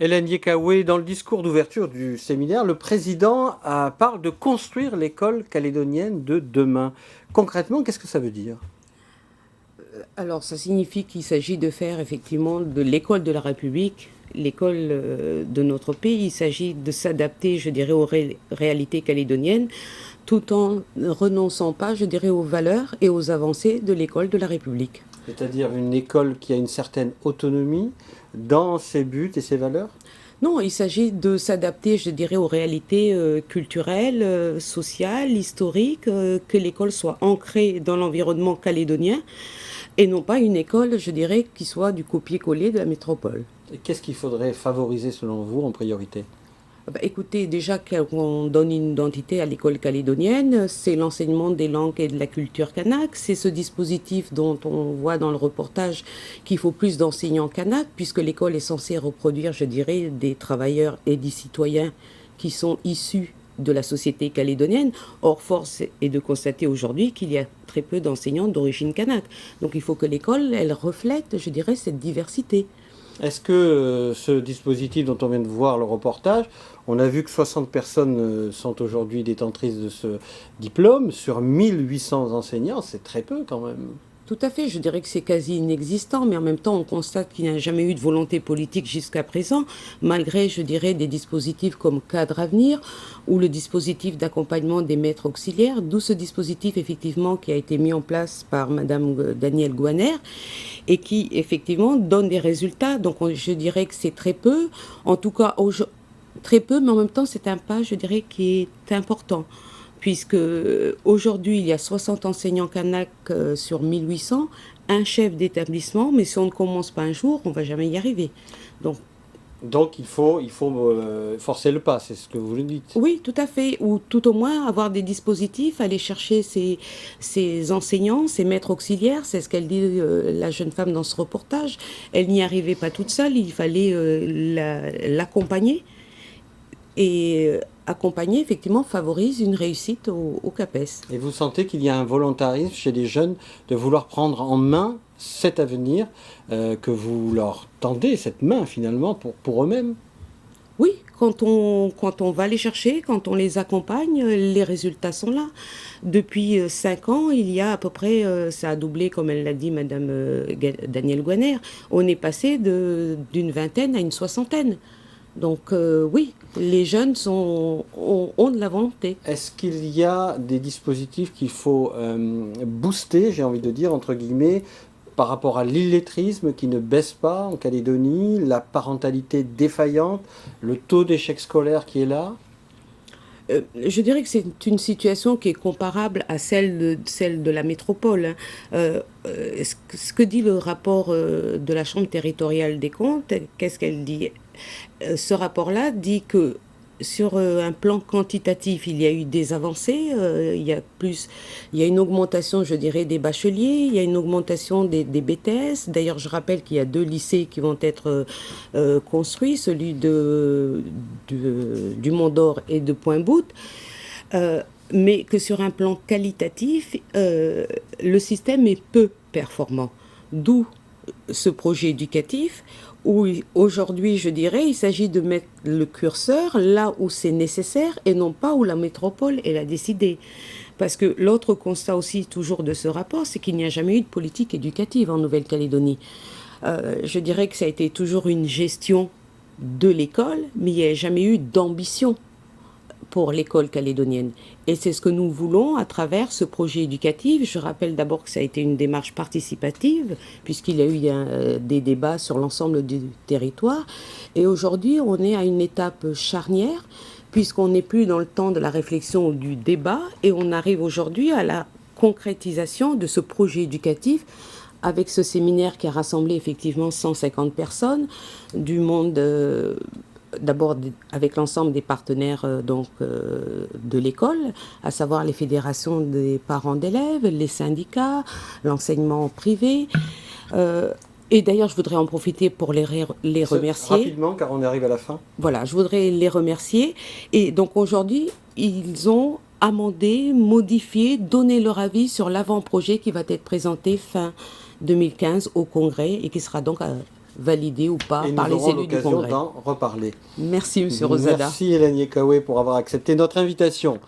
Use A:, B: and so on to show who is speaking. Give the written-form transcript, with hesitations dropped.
A: Hélène Yekawe, dans le discours d'ouverture du séminaire, le président parle de construire l'école calédonienne de demain. Concrètement, qu'est-ce que ça veut dire?
B: Alors, ça signifie qu'il s'agit de faire effectivement de l'école de la République, l'école de notre pays. Il s'agit de s'adapter, je dirais, aux réalités calédoniennes, tout en ne renonçant pas, je dirais, aux valeurs et aux avancées de l'école de la République.
A: C'est-à-dire une école qui a une certaine autonomie dans ses buts et ses valeurs?
B: Non, il s'agit de s'adapter, je dirais, aux réalités culturelles, sociales, historiques, que l'école soit ancrée dans l'environnement calédonien et non pas une école, je dirais, qui soit du copier-coller de la métropole.
A: Et qu'est-ce qu'il faudrait favoriser selon vous en priorité?
B: Écoutez, déjà qu'on donne une identité à l'école calédonienne, c'est l'enseignement des langues et de la culture kanak, c'est ce dispositif dont on voit dans le reportage qu'il faut plus d'enseignants kanak, puisque l'école est censée reproduire, je dirais, des travailleurs et des citoyens qui sont issus de la société calédonienne. Or, force est de constater aujourd'hui qu'il y a très peu d'enseignants d'origine kanak. Donc il faut que l'école, elle reflète, je dirais, cette diversité.
A: Est-ce que ce dispositif dont on vient de voir le reportage, on a vu que 60 personnes sont aujourd'hui détentrices de ce diplôme, sur 1800 enseignants, c'est très peu quand même.
B: Tout à fait, je dirais que c'est quasi inexistant, mais en même temps, on constate qu'il n'y a jamais eu de volonté politique jusqu'à présent, malgré, je dirais, des dispositifs comme Cadre Avenir ou le dispositif d'accompagnement des maîtres auxiliaires, d'où ce dispositif, effectivement, qui a été mis en place par Madame Danielle Gouaner et qui, effectivement, donne des résultats. Donc, je dirais que c'est très peu, en tout cas, très peu, mais en même temps, c'est un pas, je dirais, qui est important puisque aujourd'hui, il y a 60 enseignants kanak sur 1800, un chef d'établissement, mais si on ne commence pas un jour, on ne va jamais y arriver.
A: Donc il faut forcer le pas, c'est ce que vous le dites.
B: Oui, tout à fait. Ou tout au moins avoir des dispositifs, aller chercher ces enseignants, ces maîtres auxiliaires. C'est ce qu'elle dit, la jeune femme, dans ce reportage. Elle n'y arrivait pas toute seule, il fallait l'accompagner. Et accompagner, effectivement, favorise une réussite au CAPES.
A: Et vous sentez qu'il y a un volontarisme chez les jeunes de vouloir prendre en main cet avenir, que vous leur tendez, cette main finalement, pour eux-mêmes?
B: Oui, quand on va les chercher, quand on les accompagne, les résultats sont là. Depuis 5 ans, il y a à peu près, ça a doublé, comme elle l'a dit, Madame Danielle Gouaner, on est passé d'une vingtaine à une soixantaine. Donc oui, les jeunes ont de la volonté.
A: Est-ce qu'il y a des dispositifs qu'il faut booster, j'ai envie de dire, entre guillemets, par rapport à l'illettrisme qui ne baisse pas en Calédonie, la parentalité défaillante, le taux d'échec scolaire qui est là?
B: Je dirais que c'est une situation qui est comparable à celle de la métropole, hein. Ce que dit le rapport de la Chambre territoriale des comptes, qu'est-ce qu'elle dit? Ce rapport-là dit que sur un plan quantitatif, il y a eu des avancées, il y a une augmentation, je dirais, des bacheliers, il y a une augmentation des BTS. D'ailleurs, je rappelle qu'il y a 2 lycées qui vont être construits, celui du Mont d'Or et de Pointe-Boute. Mais que sur un plan qualitatif, le système est peu performant. D'où ce projet éducatif où aujourd'hui, je dirais, il s'agit de mettre le curseur là où c'est nécessaire et non pas où la métropole, elle a décidé. Parce que l'autre constat aussi toujours de ce rapport, c'est qu'il n'y a jamais eu de politique éducative en Nouvelle-Calédonie. Je dirais que ça a été toujours une gestion de l'école, mais il n'y a jamais eu d'ambition pour l'école calédonienne. Et c'est ce que nous voulons à travers ce projet éducatif. Je rappelle d'abord que ça a été une démarche participative, puisqu'il y a eu des débats sur l'ensemble du territoire. Et aujourd'hui, on est à une étape charnière, puisqu'on n'est plus dans le temps de la réflexion ou du débat, et on arrive aujourd'hui à la concrétisation de ce projet éducatif avec ce séminaire qui a rassemblé effectivement 150 personnes du monde d'abord avec l'ensemble des partenaires de l'école, à savoir les fédérations des parents d'élèves, les syndicats, l'enseignement privé. Et d'ailleurs, je voudrais en profiter pour les remercier.
A: Rapidement, car on arrive à la fin.
B: Voilà, je voudrais les remercier. Et donc aujourd'hui, ils ont amendé, modifié, donné leur avis sur l'avant-projet qui va être présenté fin 2015 au Congrès et qui sera donc validé ou pas
A: Et
B: par
A: nous
B: les
A: aurons
B: élus du
A: l'occasion
B: Congrès.
A: d'en reparler.
B: Merci, Monsieur Rosada.
A: Merci Hélène Yekawé pour avoir accepté notre invitation.